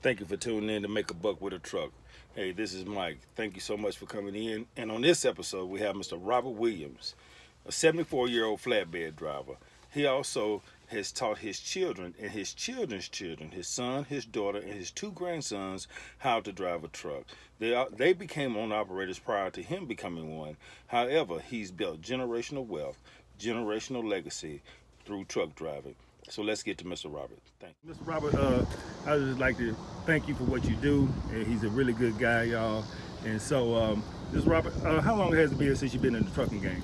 Thank you for tuning in to Make a Buck with a Truck. Hey, this is Mike. Thank you so much for coming in. And on this episode, we have Mr. Robert Williams, a 74-year-old flatbed driver. He also has taught his children and his children's children, his son, his daughter, and his two grandsons, how to drive a truck. They became owner operators prior to him becoming one. However, he's built generational wealth, generational legacy through truck driving. So let's get to Mr. Robert. Thank you. Mr. Robert, I would just like to thank you for what you do. And he's a really good guy, y'all. And so, Mr. Robert, how long has it been since you've been in the trucking game?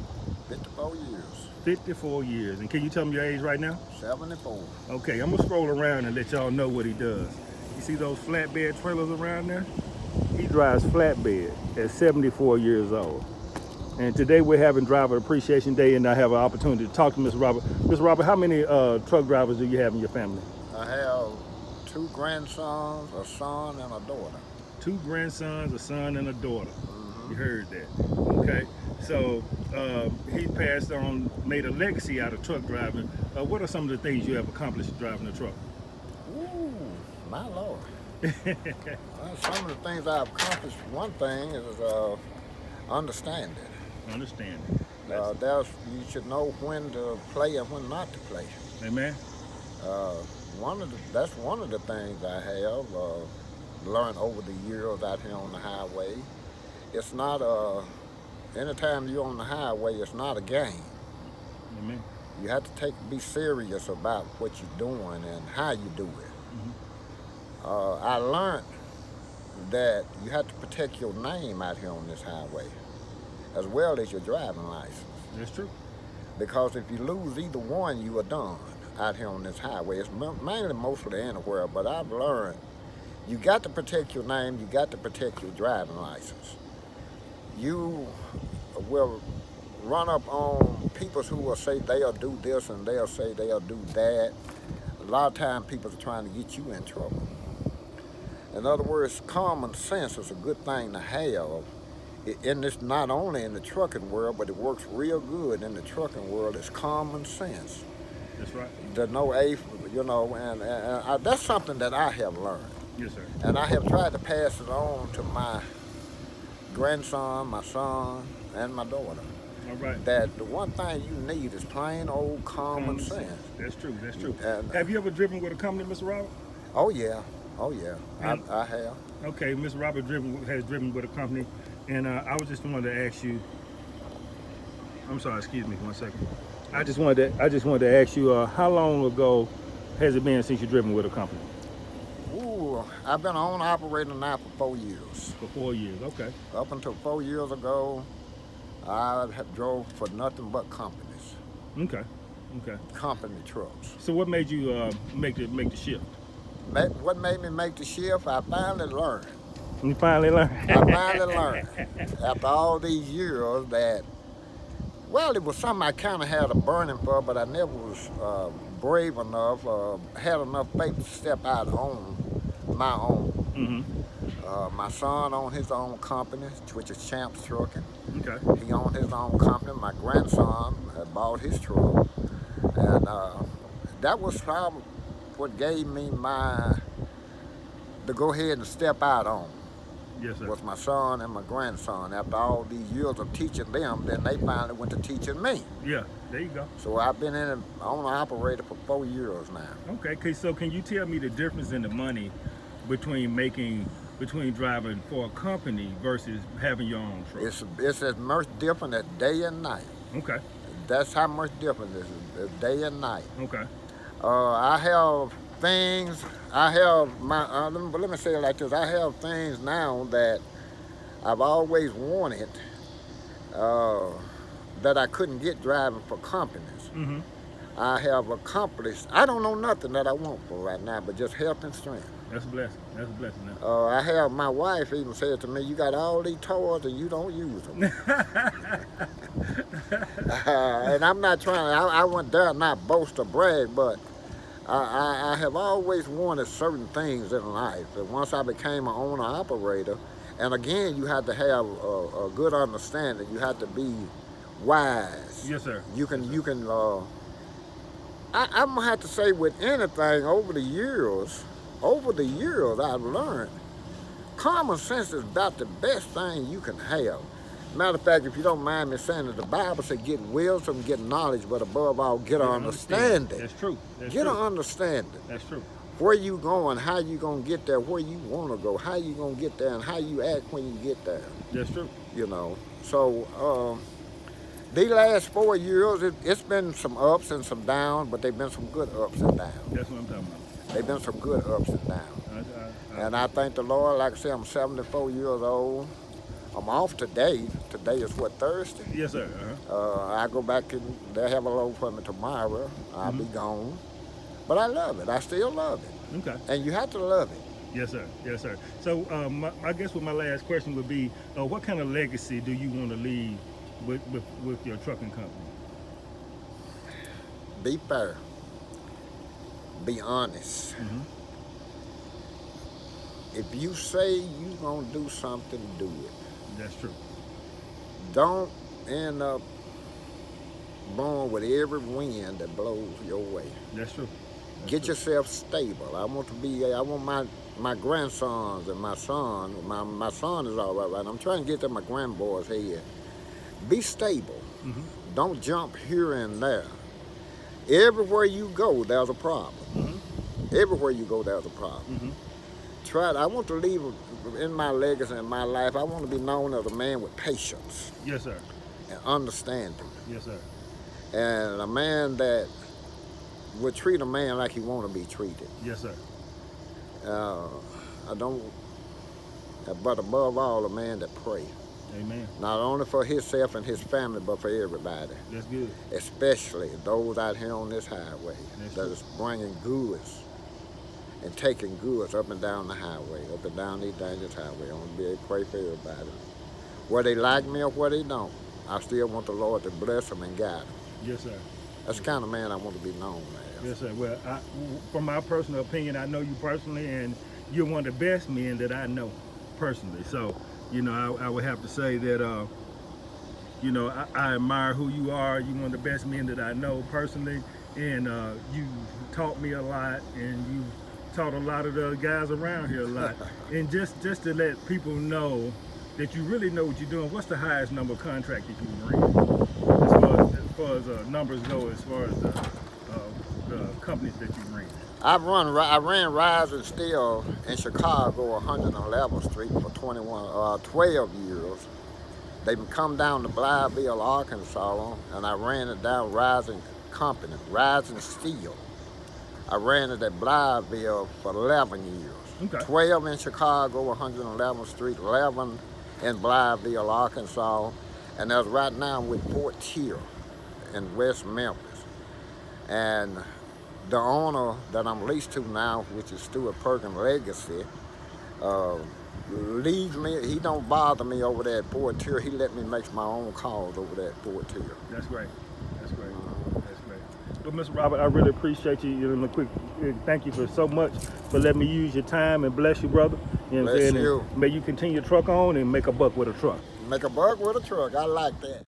54 years. 54 years. And can you tell me your age right now? 74. Okay, I'm going to scroll around and let y'all know what he does. You see those flatbed trailers around there? He drives flatbed at 74 years old. And today we're having Driver Appreciation Day, and I have an opportunity to talk to Mr. Robert. Mr. Robert, how many truck drivers do you have in your family? I have two grandsons, a son, and a daughter. Two grandsons, a son, and a daughter. Mm-hmm. You heard that. Okay. So he passed on, made a legacy out of truck driving. What are some of the things you have accomplished driving a truck? Ooh, my Lord. Some of the things I've accomplished, one thing is understanding. Understanding. You should know when to play and when not to play. Amen. That's one of the things I have learned over the years out here on the highway. It's not anytime you're on the highway, it's not a game. Amen. You have to be serious about what you're doing and how you do it. Mm-hmm. I learned that you have to protect your name out here on this highway, as well as your driving license. That's true. Because if you lose either one, you are done out here on this highway. It's mainly mostly anywhere, but I've learned you got to protect your name, you got to protect your driving license. You will run up on people who will say they'll do this and they'll say they'll do that. A lot of times people are trying to get you in trouble. In other words, common sense is a good thing to have. And it's not only in the trucking world, but it works real good in the trucking world. It's common sense. That's right. There's no and that's something that I have learned. Yes, sir. And I have tried to pass it on to my grandson, my son, and my daughter. All right. That the one thing you need is plain old common sense. That's true. That's true. And, have you ever driven with a company, Mr. Robert? Oh yeah. I have. Okay, Mr. Robert has driven with a company, and I was just wanted to ask you. I'm sorry, excuse me, 1 second. I just wanted to ask you, how long ago has it been since you've driven with a company? Ooh, I've been on operator now for 4 years. For 4 years, okay. Up until 4 years ago, I have drove for nothing but companies. Okay. Company trucks. So what made you make the shift? What made me make the shift? I finally learned. You finally learned? I finally learned after all these years that, well, it was something I kind of had a burning for, but I never was brave enough, had enough faith to step out on my own. Mm-hmm. My son owned his own company, which is Champs Trucking. Okay. He owned his own company. My grandson had bought his truck. And that was probably what gave me to go ahead and step out on. Yes, sir. Was my son and my grandson. After all these years of teaching them, then they finally went to teaching me. Yeah, there you go. So I've been in an owner-operator for 4 years now. Okay, so can you tell me the difference in the money between driving for a company versus having your own truck? It's as much different as day and night. Okay. That's how much different it is day and night. Okay. I have things, I have my, let me say it like this, I have things now that I've always wanted that I couldn't get driving for companies. Mm-hmm. I have accomplished, I don't know nothing that I want for right now, but just health and strength. That's a blessing. That's a blessing now. I have, my wife even said to me, you got all these toys and you don't use them. And I'm not trying, I wouldn't dare not boast or brag, but I have always wanted certain things in life. And once I became an owner-operator, and again, you have to have a good understanding. You have to be wise. Yes, sir. I'm gonna have to say with anything over the years, over the years, I've learned common sense is about the best thing you can have. Matter of fact, if you don't mind me saying it, the Bible says get wisdom, get knowledge, but above all, get an understanding. That's true. Get an understanding. That's true. Where you going, how you gonna get there, where you wanna go, how you gonna get there, and how you act when you get there. That's true. You know, so these last 4 years, it's been some ups and some downs, but they've been some good ups and downs. That's what I'm talking about. They've been some good ups and downs. And I thank the Lord. Like I say, I'm 74 years old. I'm off today. Today is what, Thursday? Yes, sir. I go back and they'll have a load for me tomorrow. I'll be gone. But I love it. I still love it. Okay. And you have to love it. Yes, sir. Yes, sir. So I guess what my last question would be, what kind of legacy do you want to leave with your trucking company? Be fair. Be honest. If you say you're going to do something, do it. That's true. Don't end up born with every wind that blows your way. That's true. Get yourself stable. I want my grandsons and my son. My son is all right. I'm trying to get to my grandboys here. Be stable. Don't jump here and there. Everywhere you go, there's a problem. Everywhere you go, there's a problem. I want to leave in my legacy in my life. I want to be known as a man with patience. Yes, sir. And understanding. Yes, sir. And a man that would treat a man like he want to be treated. Yes, sir. But above all, a man that pray. Amen. Not only for himself and his family, but for everybody. That's good. Especially those out here on this highway that is bringing goods and taking goods up and down the highway, up and down these dangerous highways. I want to be able to pray for everybody. Whether they like me or whether they don't, I still want the Lord to bless them and guide them. Yes, sir. That's the kind of man I want to be known as. Yes, sir. Well, from my personal opinion, I know you personally, and you're one of the best men that I know personally. So, I would have to say that, I admire who you are. You're one of the best men that I know personally, and you taught me a lot, and you taught a lot of the guys around here a lot. And just to let people know that you really know what you're doing. What's the highest number of contractors you ran, as far as numbers go, as far as the companies that you ran? I ran Rising Steel in Chicago, 111th Street for 12 years. They come down to Blytheville, Arkansas, and I ran it down Rising Company, Rising Steel. I ran it at Blytheville for 11 years. Okay. 12 in Chicago, 111th Street, 11 in Blytheville, Arkansas, and that's right now with Fort Tier in West Memphis. And the owner that I'm leased to now, which is Stuart Perkins Legacy, leaves me. He don't bother me over there at Fort Tier. He let me make my own calls over there at Fort Tier. That's great. That's great. That's great. Well, Mr. Robert, I really appreciate you. Thank you for so much for letting me use your time, and bless you, brother. You know what I'm saying? Bless you. And may you continue to truck on and make a buck with a truck. Make a buck with a truck. I like that.